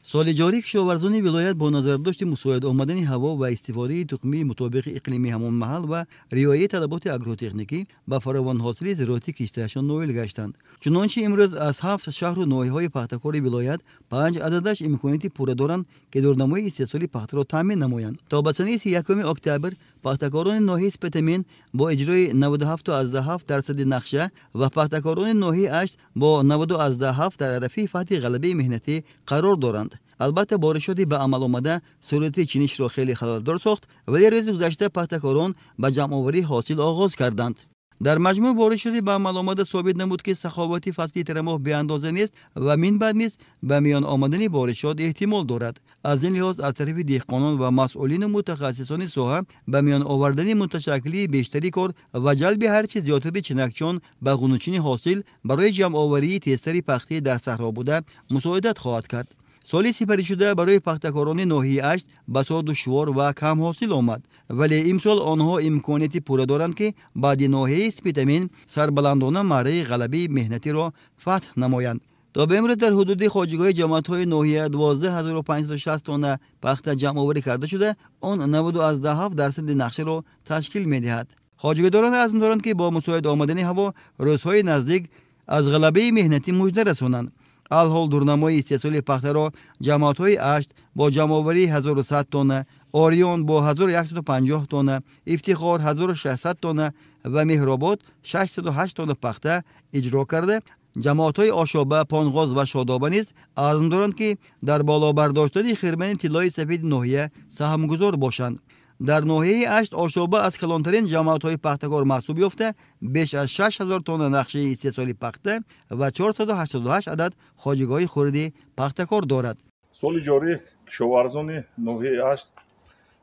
سال جاری کشاورزان ولایت با نظر داشت مساعد آمدن هوا و استفاده تخمی مطابق اقلیمی همان محل و رعایت طلبات آگروتکنیکی به فراوان حاصل زراعتی کشتهشان نویل گشتند. چنانچه امروز از 7 شهر و ناحیه‌های پختکار ولایت 5 عددش امکاناتی پوره دارند که دورنمای استحصال پخته را تامین نمایند. تا به سنه 31 اکتبر پختکاران ناحیه سپتمین با اجرای 97.7% نقشه و پختکاران ناحیه 8 با 90.7 در عرفه فتح غلبه مهنتی قرار دارند. البته بارشات به عمل آمده صورت چینش را خیلی خلل‌دار ساخت، ولی روز گذشته پختکاران به جمع آوری حاصل آغاز کردند. در مجموع بارشات به عمل آمده ثابت نمود که سخاوتی فصلی تر ماه به اندازه نیست و من بعد نیست به میان آمدن بارشات احتمال دارد. از این لحاظ از طرف دهقانان و مسئولین متخصصان ساحه به میان آوردن متشکلی بیشتری کار و جلب هرچه زیادتر چنکچان به غنوچین حاصل برای جمع آوری تستری پخته در صحرا بوده مساعدت خواهد کرد. سالی سپری شده برای پختکاران ناحیه 8 بسیار دشوار و کم حاصل آمد، ولی امسال آنها امکاناتی پوره دارند که بعد ناحیه سپتمین سربلندانه معرکه غلبه مهنتی را فتح نمایند. تا به امروز در حدود خواجگاه جماعت‌های ناحیه 12560 تن پخته جمع آوری کرده شده، آن 90.7% نقشه را تشکیل می‌دهد. خواجگاه‌داران عزم دارند که با مساعد آمدن هوا روزهای نزدیک از غلبه مهنتی مژده رسانند. الحال دورنمای استحصال پخته را جماعت‌های 8 با جمع‌آوری 1100 تن، آریون با 1150 تن، افتخار 1600 تن و مهرآباد 608 تن پخته اجرا کرده. جماعت‌های آشابه، پانغاز و شادابه نیز عزم دارند که در بالا برداشتن خرمن طلای سفید ناحیه سهمگزار باشند. در ناحیه 8 آشابه از کلانترین جماعت‌های پختکار محسوب یافته بیش از 6000 تن نقشه استحصالی پخته و 488 عدد خواجگاه خوردی پختکار دارد. سال جاری کشاورزان ناحیه 8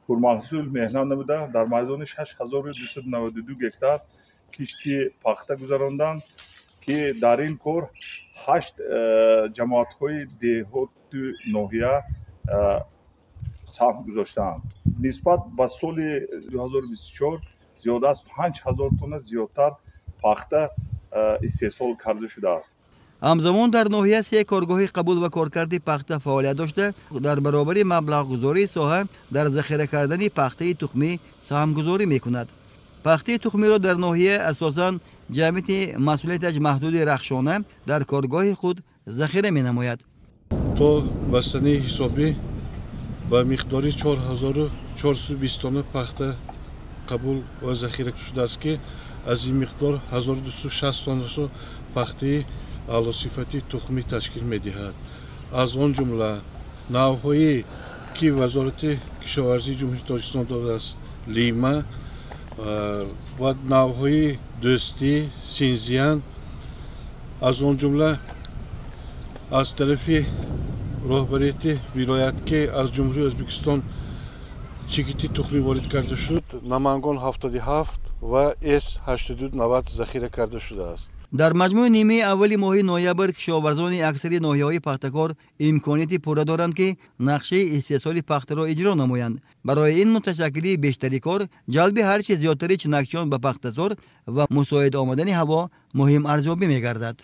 پرمحصول مهنت نموده در میدان 6292 گکتار کشتی پخته گذراندند که در این کار 8 جماعت‌های دهات ناحیه سهم گذاشتند. نسبت به سال 2024 زیاده از 5000 تن زیادتر پخته استحصال کرده شده است. همزمان در ناحیه 3 کارگاه قبول و کارکرد پخته فعالیت داشته در برابر مبلغ گذاری ساحه در ذخیره کردن پخته تخمی سهم گذاری میکند. پخته تخمی را در ناحیه اساساً جمعیت مسئولیتش محدود رخشانه در کارگاه خود ذخیره می نماید. تا بستنی حسابی با مقداری 4420 تن پخته قبول و ذخیره شده است که از این مقدار 1260 تن پخته اعلی صفتی تخمی تشکیل می دهد. از آن جمله نوعهایی که وزارت کشاورزی جمهوری تاجیکستان داده است لیما و نوعهای دوستی سینزیان، از آن جمله از طرف راهبریت ولایت که از جمهوری ازبکستان چیکیتی تخمی وارد کرده شد، نمنگان 77 و اس 8290 ذخیره کرده شده است. در مجموع نیمه اولی ماه نوامبر کشاورزان اکثر ناحیه‌های پختکار امکاناتی پوره دارند که نقشه استحصال پخته را اجرا نمایند. برای این متشکلی بیشتری کار، جلب هرچه زیادتر چنکچان به پخته‌زار و مساعد آمدن هوا مهم ارزیابی می‌گردد.